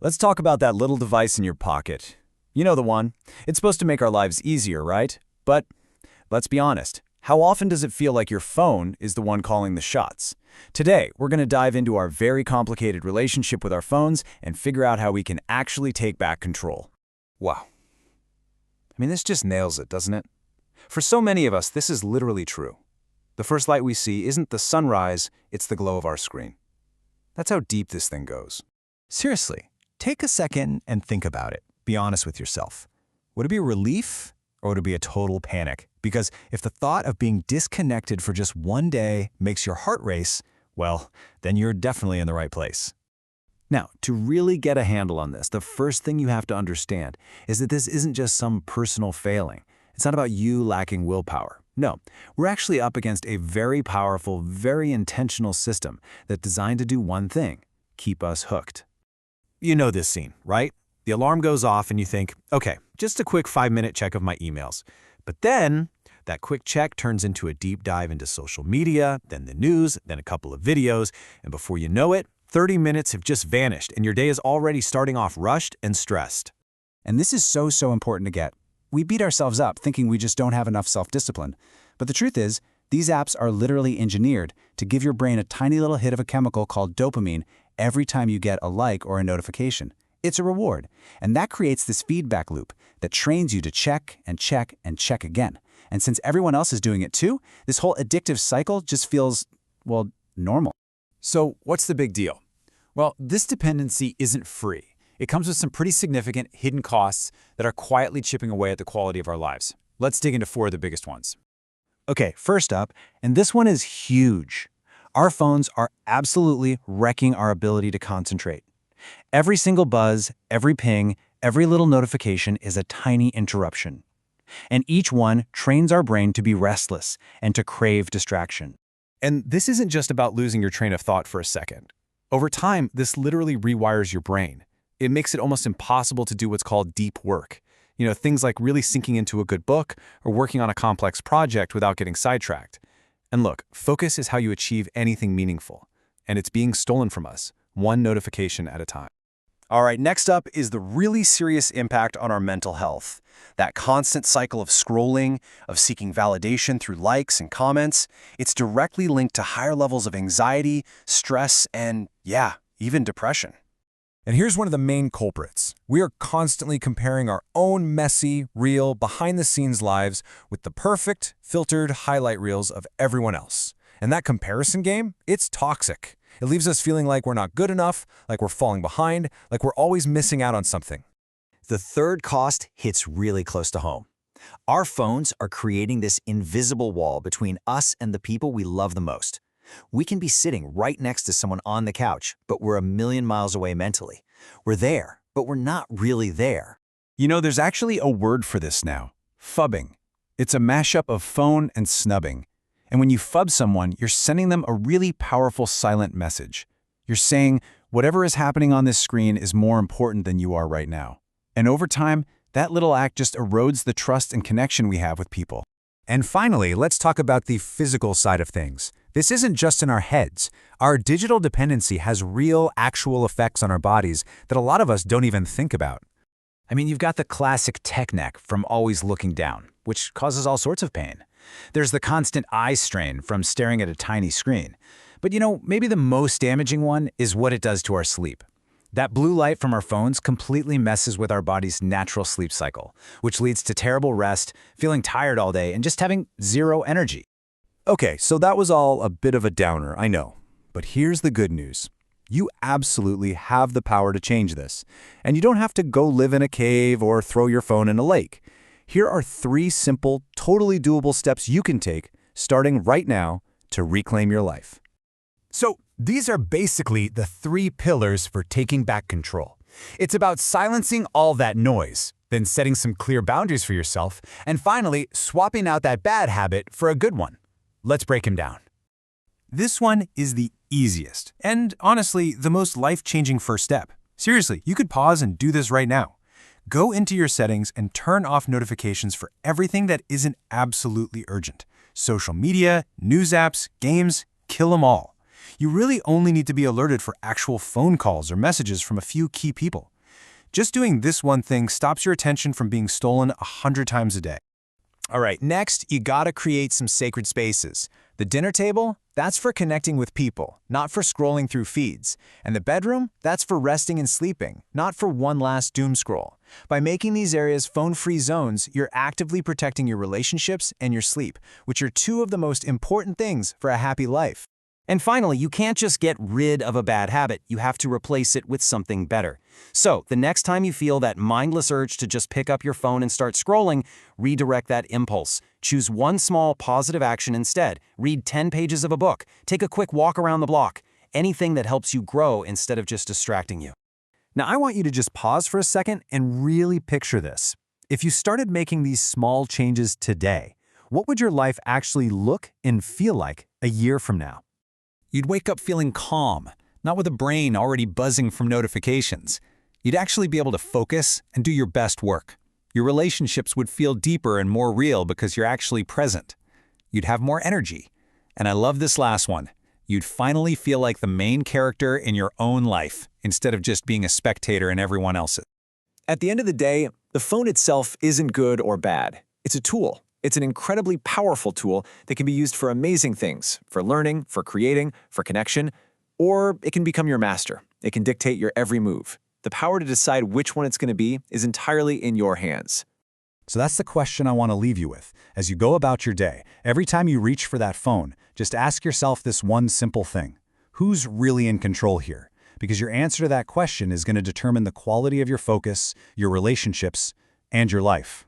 Let's talk about that little device in your pocket. You know the one. It's supposed to make our lives easier, right? But let's be honest. How often does it feel like your phone is the one calling the shots? Today, we're going to dive into our very complicated relationship with our phones and figure out how we can actually take back control. Wow. This just nails it, doesn't it? For so many of us, this is literally true. The first light we see isn't the sunrise, it's the glow of our screen. That's how deep this thing goes. Seriously, take a second and think about it. Be honest with yourself. Would it be a relief or would it be a total panic? Because if the thought of being disconnected for just one day makes your heart race, well, then you're definitely in the right place. Now, to really get a handle on this, the first thing you have to understand is that this isn't just some personal failing. It's not about you lacking willpower. No, we're actually up against a very powerful, very intentional system that's designed to do one thing: keep us hooked. You know this scene, right? The alarm goes off and you think, okay, just a quick 5-minute check of my emails. But then that quick check turns into a deep dive into social media, then the news, then a couple of videos, and before you know it, 30 minutes have just vanished and your day is already starting off rushed and stressed. And this is so important to get. We beat ourselves up thinking we just don't have enough self-discipline. But the truth is, these apps are literally engineered to give your brain a tiny little hit of a chemical called dopamine every time you get a like or a notification. It's a reward, and that creates this feedback loop that trains you to check and check and check again. And since everyone else is doing it too, this whole addictive cycle just feels, well, normal. So what's the big deal? Well, this dependency isn't free. It comes with some pretty significant hidden costs that are quietly chipping away at the quality of our lives. Let's dig into 4 of the biggest ones. Okay, first up, and this one is huge. Our phones are absolutely wrecking our ability to concentrate. Every single buzz, every ping, every little notification is a tiny interruption. And each one trains our brain to be restless and to crave distraction. And this isn't just about losing your train of thought for a second. Over time, this literally rewires your brain. It makes it almost impossible to do what's called deep work. Things like really sinking into a good book or working on a complex project without getting sidetracked. And look, focus is how you achieve anything meaningful. And it's being stolen from us, one notification at a time. All right, next up is the really serious impact on our mental health. That constant cycle of scrolling, of seeking validation through likes and comments, it's directly linked to higher levels of anxiety, stress, and, even depression. And here's one of the main culprits. We are constantly comparing our own messy, real, behind-the-scenes lives with the perfect, filtered highlight reels of everyone else. And that comparison game, it's toxic. It leaves us feeling like we're not good enough, like we're falling behind, like we're always missing out on something. The third cost hits really close to home. Our phones are creating this invisible wall between us and the people we love the most. We can be sitting right next to someone on the couch, but we're a million miles away mentally. We're there, but we're not really there. There's actually a word for this now: phubbing. It's a mashup of phone and snubbing. And when you phub someone, you're sending them a really powerful silent message. You're saying, whatever is happening on this screen is more important than you are right now. And over time, that little act just erodes the trust and connection we have with people. And finally, let's talk about the physical side of things. This isn't just in our heads. Our digital dependency has real, actual effects on our bodies that a lot of us don't even think about. You've got the classic tech neck from always looking down, which causes all sorts of pain. There's the constant eye strain from staring at a tiny screen. But maybe the most damaging one is what it does to our sleep. That blue light from our phones completely messes with our body's natural sleep cycle, which leads to terrible rest, feeling tired all day, and just having zero energy. Okay, so that was all a bit of a downer, I know. But here's the good news. You absolutely have the power to change this. And you don't have to go live in a cave or throw your phone in a lake. Here are 3 simple, totally doable steps you can take, starting right now, to reclaim your life. So these are basically the 3 pillars for taking back control. It's about silencing all that noise, then setting some clear boundaries for yourself, and finally, swapping out that bad habit for a good one. Let's break them down. This one is the easiest, and honestly, the most life-changing first step. Seriously, you could pause and do this right now. Go into your settings and turn off notifications for everything that isn't absolutely urgent. Social media, news apps, games, kill them all. You really only need to be alerted for actual phone calls or messages from a few key people. Just doing this one thing stops your attention from being stolen 100 times a day. All right, next, you gotta create some sacred spaces. The dinner table, that's for connecting with people, not for scrolling through feeds. And the bedroom, that's for resting and sleeping, not for one last doom scroll. By making these areas phone-free zones, you're actively protecting your relationships and your sleep, which are two of the most important things for a happy life. And finally, you can't just get rid of a bad habit, you have to replace it with something better. So, the next time you feel that mindless urge to just pick up your phone and start scrolling, redirect that impulse. Choose one small positive action instead. Read 10 pages of a book. Take a quick walk around the block. Anything that helps you grow instead of just distracting you. Now, I want you to just pause for a second and really picture this. If you started making these small changes today, what would your life actually look and feel like a year from now? You'd wake up feeling calm, not with a brain already buzzing from notifications. You'd actually be able to focus and do your best work. Your relationships would feel deeper and more real because you're actually present. You'd have more energy. And I love this last one. You'd finally feel like the main character in your own life, instead of just being a spectator in everyone else's. At the end of the day, the phone itself isn't good or bad. It's a tool. It's an incredibly powerful tool that can be used for amazing things, for learning, for creating, for connection, or it can become your master. It can dictate your every move. The power to decide which one it's going to be is entirely in your hands. So that's the question I want to leave you with. As you go about your day, every time you reach for that phone, just ask yourself this one simple thing. Who's really in control here? Because your answer to that question is going to determine the quality of your focus, your relationships, and your life.